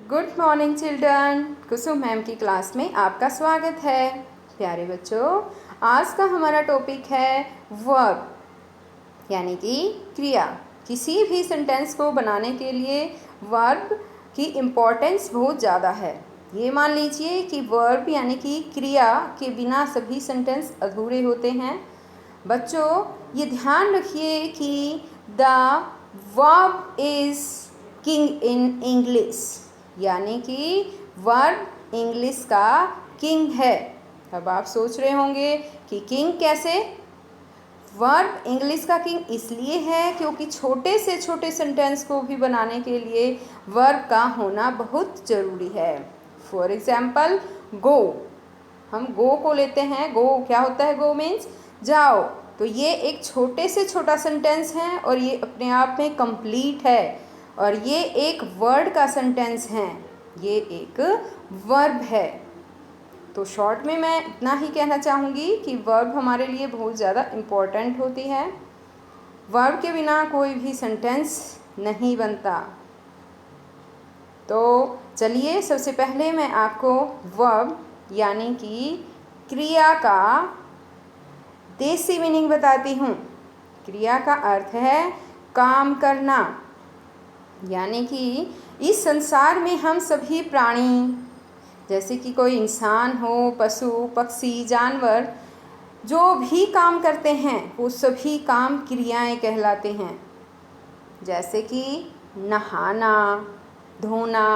Good morning children. Kusum ma'am की class में आपका स्वागत है। प्यारे बच्चों, आज का हमारा टॉपिक है वर्ब यानी कि क्रिया। किसी भी सेंटेंस को बनाने के लिए वर्ब की इम्पोर्टेंस बहुत ज़्यादा है। ये मान लीजिए कि वर्ब यानी कि क्रिया के बिना सभी सेंटेंस अधूरे होते हैं। बच्चों, ये ध्यान रखिए कि the verb is king in English, यानी कि वर्ब इंग्लिश का किंग है। अब आप सोच रहे होंगे कि किंग कैसे? वर्ब इंग्लिश का किंग इसलिए है क्योंकि छोटे से छोटे सेंटेंस को भी बनाने के लिए वर्ब का होना बहुत ज़रूरी है। फॉर एग्जाम्पल, गो। हम गो को लेते हैं। गो क्या होता है? गो मीन्स जाओ। तो ये एक छोटे से छोटा सेंटेंस है और ये अपने आप में कंप्लीट है और ये एक वर्ड का सेंटेंस है। ये एक वर्ब है। तो शॉर्ट में मैं इतना ही कहना चाहूँगी कि वर्ब हमारे लिए बहुत ज़्यादा इम्पोर्टेंट होती है। वर्ब के बिना कोई भी सेंटेंस नहीं बनता। तो चलिए, सबसे पहले मैं आपको वर्ब यानी कि क्रिया का देसी मीनिंग बताती हूँ। क्रिया का अर्थ है काम करना, यानी कि इस संसार में हम सभी प्राणी, जैसे कि कोई इंसान हो, पशु पक्षी जानवर, जो भी काम करते हैं वो सभी काम क्रियाएं कहलाते हैं। जैसे कि नहाना, धोना,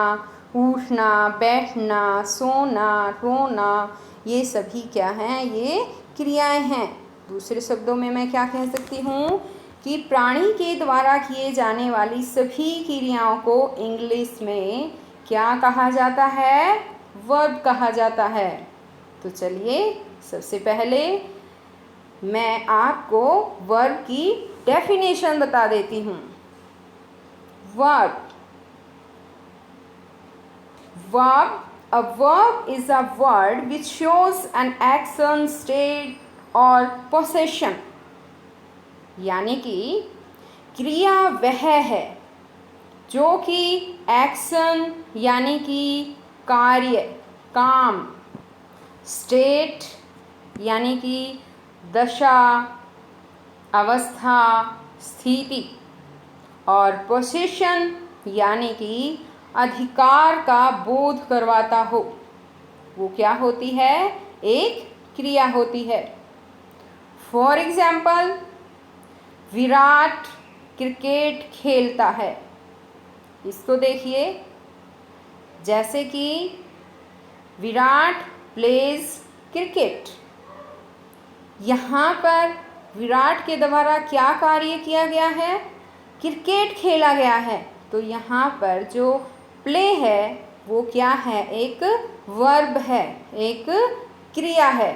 उठना, बैठना, सोना, रोना, ये सभी क्या हैं? ये क्रियाएं हैं। दूसरे शब्दों में मैं क्या कह सकती हूँ कि प्राणी के द्वारा किए जाने वाली सभी क्रियाओं को इंग्लिश में क्या कहा जाता है? वर्ब कहा जाता है। तो चलिए, सबसे पहले मैं आपको वर्ब की डेफिनेशन बता देती हूँ। A verb is a word which shows an action, state or possession, यानी कि क्रिया वह है जो कि एक्शन यानी कि कार्य, काम, स्टेट यानी कि दशा, अवस्था, स्थिति और पोजीशन यानी कि अधिकार का बोध करवाता हो। वो क्या होती है? एक क्रिया होती है। फॉर एग्जाम्पल, विराट क्रिकेट खेलता है। इसको देखिए, जैसे कि विराट प्लेज क्रिकेट। यहाँ पर विराट के द्वारा क्या कार्य किया गया है? क्रिकेट खेला गया है। तो यहाँ पर जो प्ले है वो क्या है? एक वर्ब है, एक क्रिया है।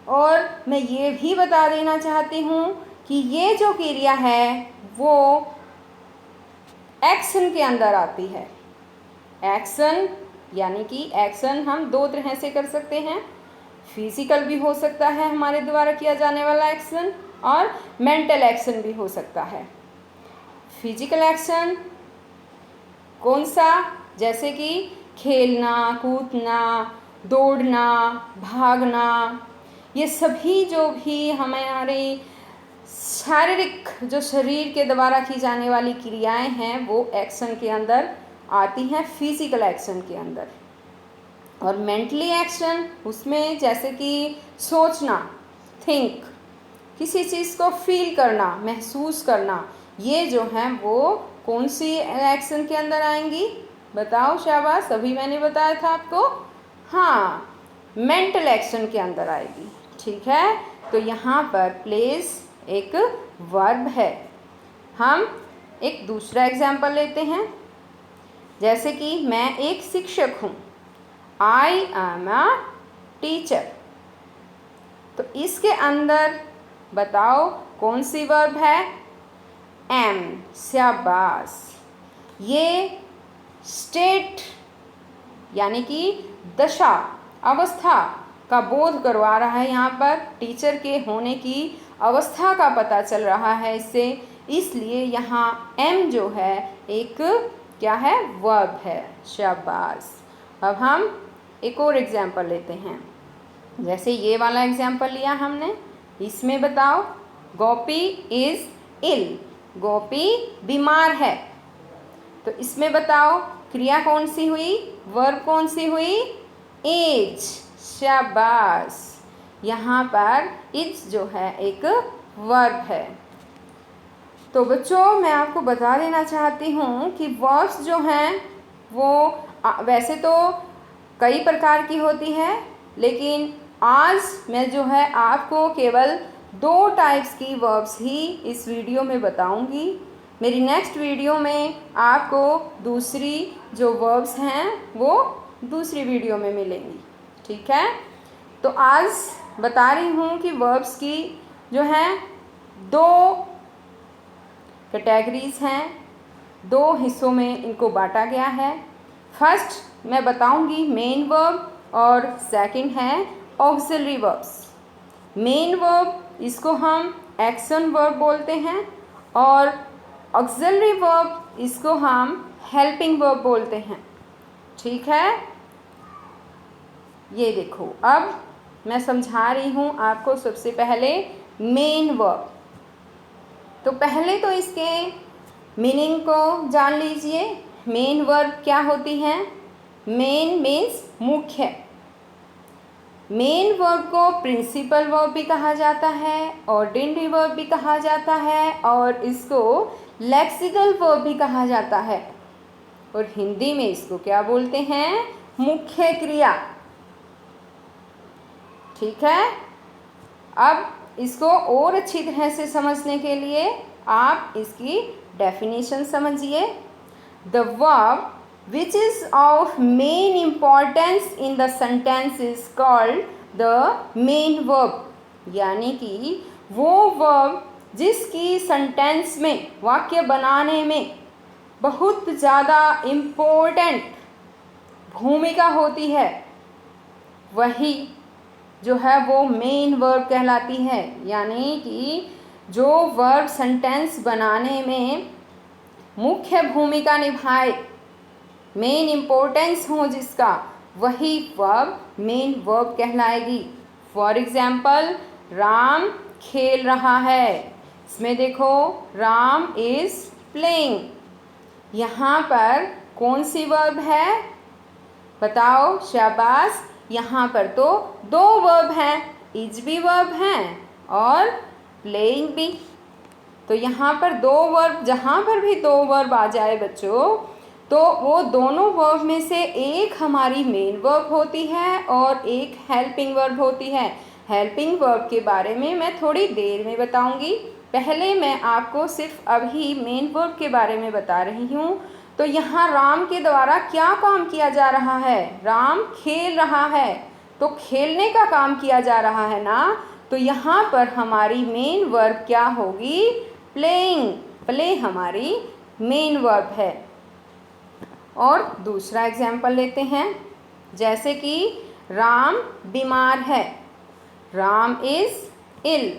और मैं ये भी बता देना चाहती हूँ कि ये जो क्रिया है वो एक्शन के अंदर आती है। एक्शन यानी कि एक्शन हम दो तरह से कर सकते हैं। फिजिकल भी हो सकता है हमारे द्वारा किया जाने वाला एक्शन, और मेंटल एक्शन भी हो सकता है। फिजिकल एक्शन कौन सा? जैसे कि खेलना, कूदना, दौड़ना, भागना, ये सभी जो भी हमारे शारीरिक, जो शरीर के द्वारा की जाने वाली क्रियाएं हैं वो एक्शन के अंदर आती हैं, फिजिकल एक्शन के अंदर। और मेंटली एक्शन, उसमें जैसे कि सोचना, थिंक, किसी चीज़ को फील करना, महसूस करना, ये जो हैं वो कौन सी एक्शन के अंदर आएंगी? बताओ, शाबाश, अभी मैंने बताया था आपको। हाँ, मेंटल एक्शन के अंदर आएगी। ठीक है, तो यहाँ पर प्लेस एक वर्ब है। हम एक दूसरा एग्जाम्पल लेते हैं। जैसे कि मैं एक शिक्षक हूँ। I am a teacher. तो इसके अंदर बताओ कौन सी वर्ब है? एम। शाबाश। ये स्टेट यानी कि दशा, अवस्था का बोध करवा रहा है। यहाँ पर टीचर के होने की अवस्था का पता चल रहा है इससे, इसलिए यहाँ एम जो है एक क्या है, वर्ब है। शाबाश। अब हम एक और एग्जाम्पल लेते हैं। जैसे ये वाला एग्जाम्पल लिया हमने, इसमें बताओ गोपी इज इल, गोपी बीमार है। तो इसमें बताओ क्रिया कौन सी हुई, वर्ब कौन सी हुई, इज। शाबाश। यहाँ पर इज जो है एक वर्ब है। तो बच्चों मैं आपको बता देना चाहती हूँ कि वर्ब्स जो हैं वो वैसे तो कई प्रकार की होती है, लेकिन आज मैं जो है आपको केवल 2 टाइप्स की वर्ब्स ही इस वीडियो में बताऊंगी। मेरी नेक्स्ट वीडियो में आपको दूसरी जो वर्ब्स हैं वो दूसरी वीडियो में मिलेंगी, ठीक है। तो आज बता रही हूँ कि वर्ब्स की जो हैं 2 कैटेगरीज हैं, 2 हिस्सों में इनको बांटा गया है। फर्स्ट मैं बताऊंगी मेन वर्ब और सेकंड है ऑक्सिलरी वर्ब्स। मेन वर्ब इसको हम एक्शन वर्ब बोलते हैं और ऑक्सिलरी वर्ब इसको हम हेल्पिंग वर्ब बोलते हैं, ठीक है। ये देखो अब मैं समझा रही हूँ आपको सबसे पहले मेन वर्ब। तो पहले तो इसके मीनिंग को जान लीजिए। मेन वर्ब क्या होती हैं, मेन मीन्स मुख्य। मेन वर्ब को प्रिंसिपल वर्ब भी कहा जाता है, ऑर्डिनरी वर्ब भी कहा जाता है और इसको लेक्सिकल वर्ब भी कहा जाता है। और हिंदी में इसको क्या बोलते हैं, मुख्य क्रिया, ठीक है। अब इसको और अच्छी तरह से समझने के लिए आप इसकी डेफिनेशन समझिए। The verb which is of main importance in the sentence is called the main verb, यानी कि वो वर्ब जिसकी सेंटेंस में, वाक्य बनाने में बहुत ज़्यादा इम्पोर्टेंट भूमिका होती है, वही जो है वो मेन वर्ब कहलाती है। यानी कि जो वर्ब सेंटेंस बनाने में मुख्य भूमिका निभाए, मेन इम्पोर्टेंस हो जिसका, वही वर्ब मेन वर्ब कहलाएगी। फॉर एग्जाम्पल राम खेल रहा है, इसमें देखो राम इज़ प्लेइंग। यहाँ पर कौन सी वर्ब है, बताओ। शाबाश। यहाँ पर तो 2 वर्ब हैं, इज भी वर्ब हैं और प्लेइंग भी। तो यहाँ पर 2 वर्ब, जहाँ पर भी 2 वर्ब आ जाए बच्चों, तो वो दोनों वर्ब में से एक हमारी मेन वर्ब होती है और एक हेल्पिंग वर्ब होती है। हेल्पिंग वर्ब के बारे में मैं थोड़ी देर में बताऊंगी, पहले मैं आपको सिर्फ अभी मेन वर्ब के बारे में बता रही हूँ। तो यहाँ राम के द्वारा क्या काम किया जा रहा है, राम खेल रहा है, तो खेलने का काम किया जा रहा है ना। तो यहाँ पर हमारी मेन वर्ब क्या होगी, प्लेइंग। प्ले हमारी मेन वर्ब है। और दूसरा एग्जाम्पल लेते हैं। जैसे कि राम बीमार है, राम इज़ इल।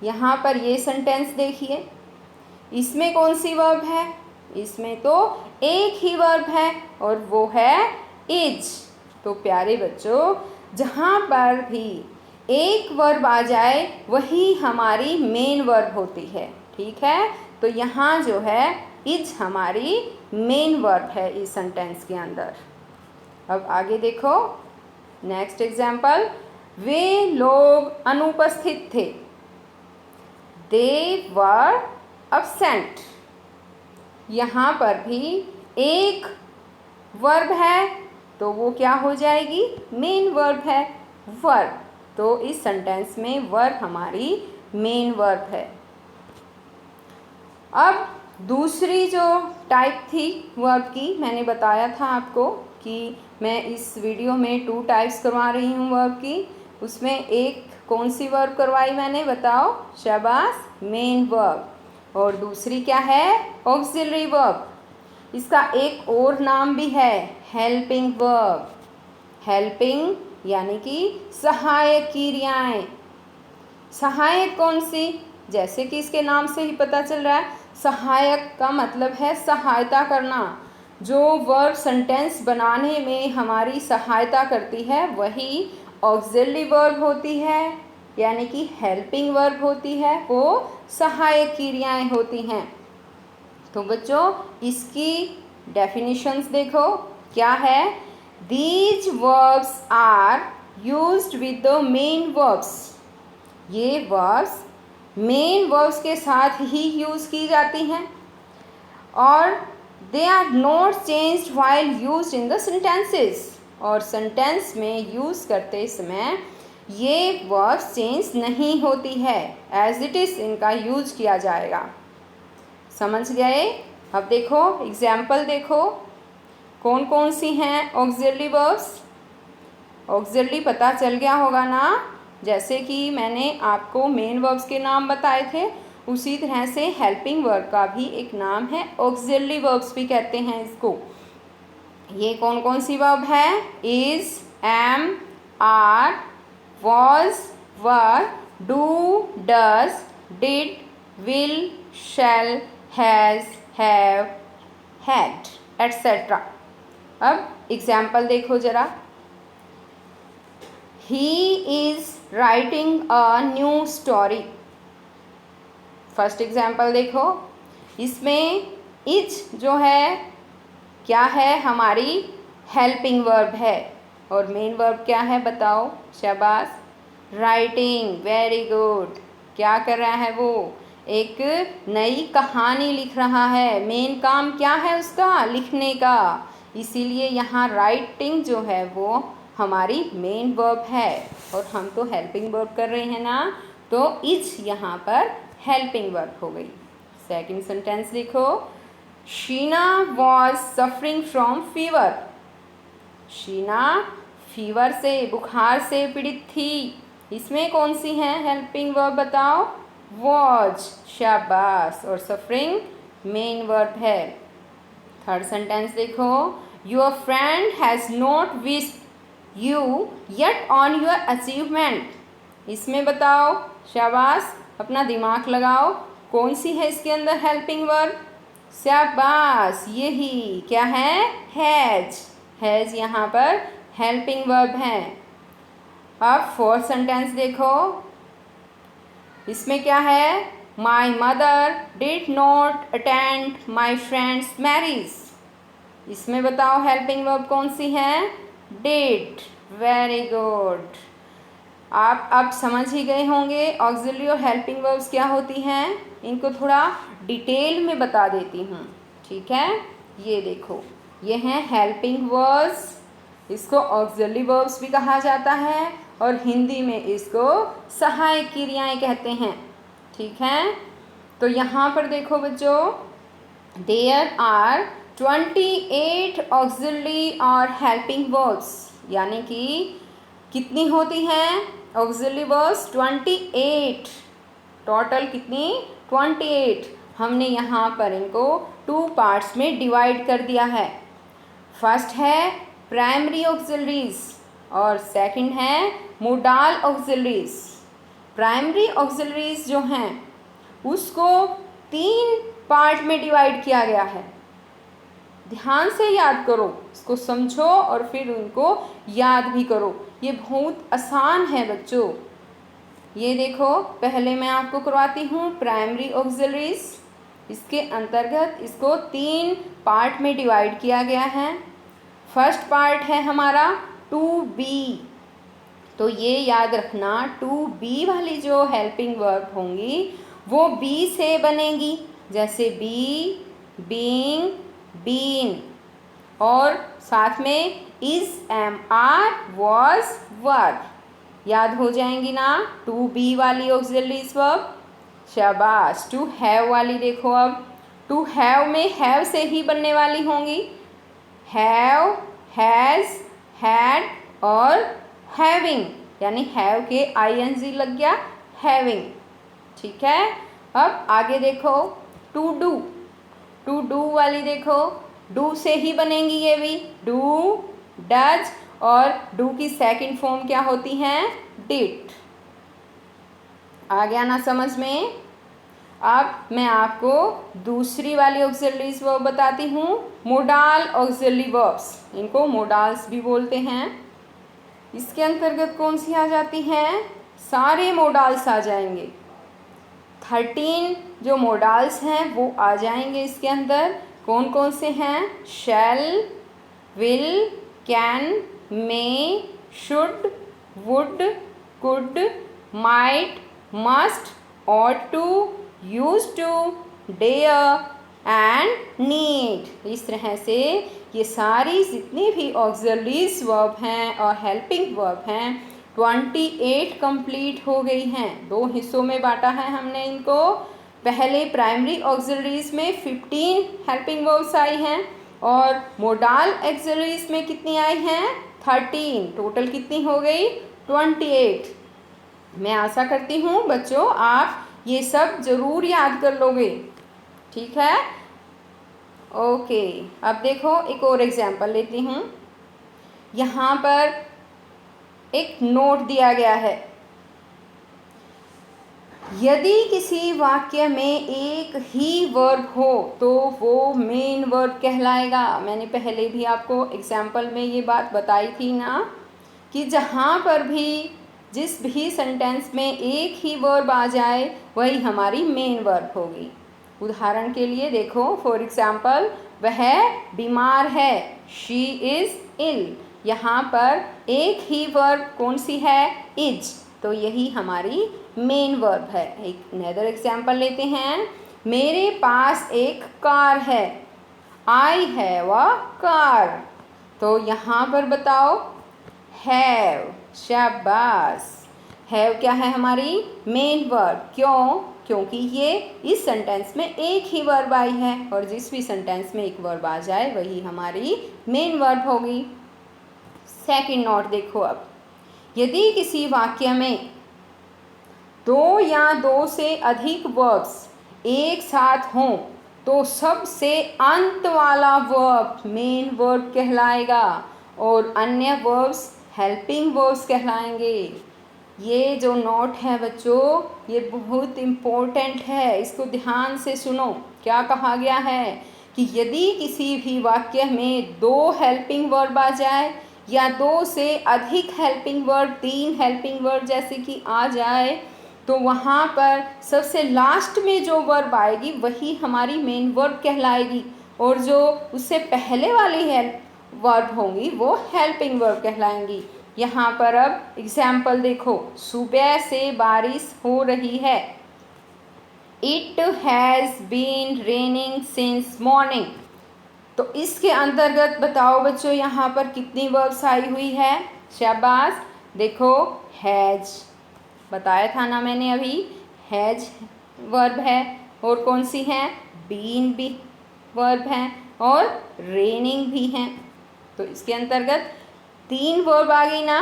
यहाँ पर ये सेंटेंस देखिए, इसमें कौन सी वर्ब है, इसमें तो एक ही वर्ब है और वो है इज। तो प्यारे बच्चों, जहाँ पर भी एक वर्ब आ जाए वही हमारी मेन वर्ब होती है, ठीक है। तो यहाँ जो है इज हमारी मेन वर्ब है इस सेंटेंस के अंदर। अब आगे देखो नेक्स्ट एग्जाम्पल, वे लोग अनुपस्थित थे, दे वर अब्सेंट। यहाँ पर भी एक वर्ब है तो वो क्या हो जाएगी, मेन वर्ब है, वर्ब। तो इस सेंटेंस में वर्ब हमारी मेन वर्ब है। अब दूसरी जो टाइप थी वर्ब की, मैंने बताया था आपको कि मैं इस वीडियो में 2 टाइप्स करवा रही हूँ वर्ब की। उसमें एक कौन सी वर्ब करवाई मैंने, बताओ। शाबाश, मेन वर्ब। और दूसरी क्या है, ऑक्सिलरी वर्ब। इसका एक और नाम भी है, हेल्पिंग वर्ब। हेल्पिंग यानी कि सहायक क्रियाएं। सहायक कौन सी, जैसे कि इसके नाम से ही पता चल रहा है, सहायक का मतलब है सहायता करना। जो वर्ब सेंटेंस बनाने में हमारी सहायता करती है वही ऑक्सिलरी वर्ब होती है, यानी कि हेल्पिंग वर्ब होती है, वो सहायक क्रियाएं होती हैं। तो बच्चों इसकी डेफिनेशंस देखो क्या है। These verbs are used with the main verbs. ये वर्ब्स मेन वर्ब्स के साथ ही यूज़ की जाती हैं और they are not changed while used in the sentences. और सेंटेंस में यूज़ करते समय ये वर्ब्स चेंज नहीं होती है, एज इट इज़ इनका यूज किया जाएगा। समझ गए? अब देखो एग्जाम्पल देखो कौन कौन सी हैं ऑक्सिलरी वर्ब्स। ऑक्सिलरी पता चल गया होगा ना, जैसे कि मैंने आपको मेन वर्ब्स के नाम बताए थे, उसी तरह से हेल्पिंग वर्ब का भी एक नाम है, ऑक्सिलरी वर्ब्स भी कहते हैं इसको। ये कौन कौन सी वर्ब है? Is, am, are, was, were, do, does, did, will, shall, has, have, had, etcetera. अब एग्जाम्पल देखो जरा। He is writing a new story। First example देखो, इसमें इज जो है क्या है? हमारी हेल्पिंग वर्ब है। और मेन वर्ब क्या है बताओ? शाबाश, राइटिंग, वेरी गुड। क्या कर रहा है वो? एक नई कहानी लिख रहा है। मेन काम क्या है उसका? लिखने का। इसीलिए यहाँ राइटिंग जो है वो हमारी मेन वर्ब है और हम तो हेल्पिंग वर्ब कर रहे हैं ना, तो इज यहाँ पर हेल्पिंग वर्ब हो गई। सेकंड सेंटेंस देखो, Sheena was suffering from fever. Sheena fever से, बुखार से पीड़ित थी। इसमें कौन सी है हेल्पिंग वर्ब बताओ? वॉज, शाबाश। और सफरिंग मेन वर्ब है। थर्ड सेंटेंस देखो, your friend has not wished you yet on your achievement. इसमें बताओ, शाबाश, अपना दिमाग लगाओ, कौन सी है इसके अंदर हेल्पिंग वर्ब? शाबाश, यही क्या है? हैज। हैज यहाँ पर हेल्पिंग वर्ब है। अब फोर्थ सेंटेंस देखो, इसमें क्या है? My mother did not attend my friends marriage. इसमें बताओ हेल्पिंग वर्ब कौन सी है? Did, very good. आप अब समझ ही गए होंगे ऑक्सिलरी और हेल्पिंग वर्ब्स क्या होती हैं। इनको थोड़ा डिटेल में बता देती हूँ, ठीक है? ये देखो, ये हैं हेल्पिंग वर्ब्स। इसको ऑक्सिलरी वर्ब्स भी कहा जाता है और हिंदी में इसको सहायक क्रियाएं कहते हैं, ठीक है? तो यहाँ पर देखो बच्चों, देयर आर 28 ऑक्सिलरी और हेल्पिंग वर्ब्स, यानी कि कितनी होती हैं ऑक्सिलरी वर्ब्स? 28। टोटल कितनी? 28। हमने यहाँ पर इनको 2 पार्ट्स में डिवाइड कर दिया है। फर्स्ट है प्राइमरी ऑक्सिलरीज और सेकंड है मोडाल ऑक्सिलरीज। प्राइमरी ऑक्सिलरीज जो हैं उसको 3 पार्ट में डिवाइड किया गया है। ध्यान से याद करो, इसको समझो और फिर उनको याद भी करो। ये बहुत आसान है बच्चों। ये देखो, पहले मैं आपको करवाती हूँ प्राइमरी ऑक्सिलरीज। इसके अंतर्गत इसको 3 पार्ट में डिवाइड किया गया है। फर्स्ट पार्ट है हमारा टू बी। तो ये याद रखना, टू बी वाली जो हेल्पिंग वर्ब होंगी वो बी से बनेगी, जैसे बी, बीइंग, बीन, और साथ में इज, एम, आर, वॉज, वर। याद हो जाएंगी ना टू बी वाली ऑक्सिलरीज वर्ब? शाबाश। टू हैव वाली देखो, अब टू हैव में हैव से ही बनने वाली होंगी। हैव, हैज़, हैड और हैविंग, यानी हैव के आईएनजी लग गया, हैविंग, ठीक है? अब आगे देखो, टू डू। टू डू वाली देखो, डू से ही बनेंगी ये भी, डू, डज, और डू की सेकंड फॉर्म क्या होती है? डिड। आ गया ना समझ में? अब मैं आपको दूसरी वाली ऑक्सिलरीज वर्ब बताती हूँ, मोडाल ऑक्सिलरी वर्ब्स। इनको मोडाल्स भी बोलते हैं। इसके अंतर्गत कौन सी आ जाती हैं? सारे मोडाल्स आ जाएंगे। 13 जो मोडाल्स हैं वो आ जाएंगे इसके अंदर। कौन कौन से हैं? Shall, will, can, may, should, would, could, might, must, ought to, used to, dare and need। इस तरह से ये सारी जितनी भी ऑक्सिलरीज वर्ब हैं और हेल्पिंग वर्ब हैं 28 कंप्लीट हो गई हैं। 2 हिस्सों में बांटा है हमने इनको। पहले प्राइमरी ऑक्सिलरीज में 15 हेल्पिंग वर्ब्स आई हैं और मोडाल ऑक्सिलरीज में कितनी आई हैं? 13। टोटल कितनी हो गई? 28। मैं आशा करती हूँ बच्चों आप ये सब ज़रूर याद कर लोगे। ठीक है, ओके। अब देखो एक और एग्जाम्पल लेती हूँ। यहाँ पर एक नोट दिया गया है। यदि किसी वाक्य में एक ही वर्ब हो तो वो मेन वर्ब कहलाएगा। मैंने पहले भी आपको एग्जाम्पल में ये बात बताई थी ना कि जहाँ पर भी जिस भी सेंटेंस में एक ही वर्ब आ जाए वही हमारी मेन वर्ब होगी। उदाहरण के लिए देखो, फॉर एग्जाम्पल वह बीमार है, शी इज़ इल। यहाँ पर एक ही वर्ब कौन सी है? इज। तो यही हमारी मेन वर्ब है। एक अनदर एग्जाम्पल लेते हैं। मेरे पास एक कार है, आई हैव अ कार। तो यहाँ पर बताओ हैव। शाबाश। हैव क्या है? हमारी मेन वर्ब। क्यों? क्योंकि ये इस सेंटेंस में एक ही वर्ब आई है और जिस भी सेंटेंस में एक वर्ब आ जाए वही हमारी मेन वर्ब होगी। सेकंड नोट देखो। अब यदि किसी वाक्य में 2 या 2 से अधिक वर्ब्स एक साथ हों तो सबसे अंत वाला वर्ब मेन वर्ब कहलाएगा और अन्य वर्ब्स हेल्पिंग वर्ब्स कहलाएंगे। ये जो नोट है बच्चों ये बहुत इम्पोर्टेंट है, इसको ध्यान से सुनो। क्या कहा गया है कि यदि किसी भी वाक्य में 2 हेल्पिंग वर्ब आ जाए या 2 से अधिक हेल्पिंग वर्ब, 3 हेल्पिंग वर्ब जैसे कि आ जाए तो वहाँ पर सबसे लास्ट में जो वर्ब आएगी वही हमारी मेन वर्ब कहलाएगी और जो उससे पहले वाली वर्ब होंगी वो हेल्पिंग वर्ब कहलाएंगी। यहाँ पर अब एग्जाम्पल देखो। सुबह से बारिश हो रही है, it has been raining since morning. तो इसके अंतर्गत बताओ बच्चों यहाँ पर कितनी वर्ब्स आई हुई है? शाबाश। देखो हैज बताया था ना मैंने अभी, हैज वर्ब है और कौन सी है? बीन भी वर्ब है और रेनिंग भी हैं। तो इसके अंतर्गत 3 वर्ब आ गई ना।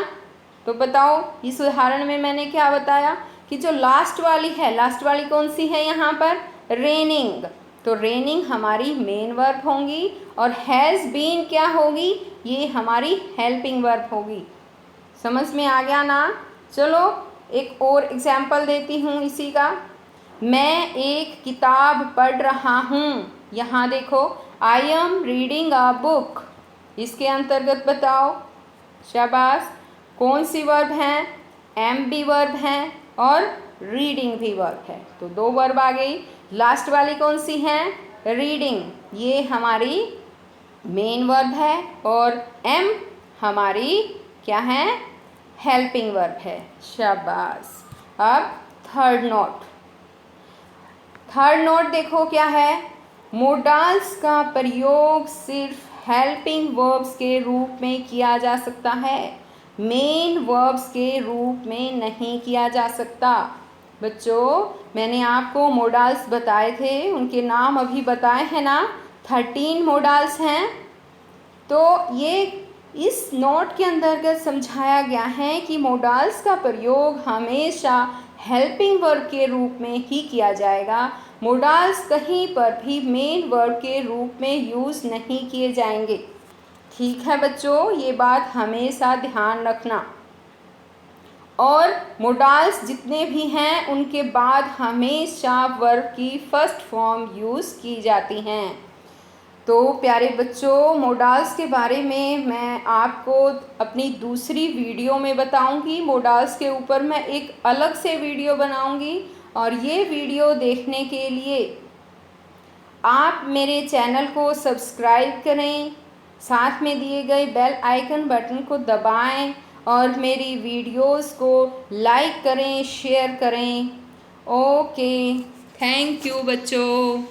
तो बताओ इस उदाहरण में मैंने क्या बताया कि जो लास्ट वाली है, लास्ट वाली कौन सी है यहाँ पर? रेनिंग। तो रेनिंग हमारी मेन वर्ब होंगी और हैज़ बीन क्या होगी? ये हमारी हेल्पिंग वर्ब होगी। समझ में आ गया ना? चलो एक और एग्जाम्पल देती हूँ इसी का। मैं एक किताब पढ़ रहा हूँ। यहाँ देखो, I am reading a book. इसके अंतर्गत बताओ। शाबाश। कौन सी वर्ब हैं? एम भी वर्ब हैं और रीडिंग भी वर्ब है। तो 2 वर्ब आ गई। लास्ट वाली कौन सी है? रीडिंग। ये हमारी मेन वर्ब है और एम हमारी क्या है? हेल्पिंग वर्ब है। शाबाश। अब थर्ड नोट। थर्ड नोट देखो क्या है? मोडाल्स का प्रयोग सिर्फ हेल्पिंग वर्ब्स के रूप में किया जा सकता है, मेन वर्ब्स के रूप में नहीं किया जा सकता। बच्चों मैंने आपको मोडाल्स बताए थे, उनके नाम अभी बताए हैं ना। 13 मोडाल्स हैं। तो ये इस नोट के अंतर्गत समझाया गया है कि मोडाल्स का प्रयोग हमेशा हेल्पिंग वर्ब के रूप में ही किया जाएगा। मोडाल्स कहीं पर भी मेन वर्ब के रूप में यूज़ नहीं किए जाएंगे। ठीक है बच्चों, ये बात हमेशा ध्यान रखना। और मोडाल्स जितने भी हैं उनके बाद हमेशा वर्ब की फर्स्ट फॉर्म यूज़ की जाती हैं। तो प्यारे बच्चों, मोडाल्स के बारे में मैं आपको अपनी दूसरी वीडियो में बताऊंगी। मोडाल्स के ऊपर मैं एक अलग से वीडियो बनाऊंगी और ये वीडियो देखने के लिए आप मेरे चैनल को सब्सक्राइब करें, साथ में दिए गए बेल आइकन बटन को दबाएं और मेरी वीडियोस को लाइक करें, शेयर करें। ओके, थैंक यू बच्चों।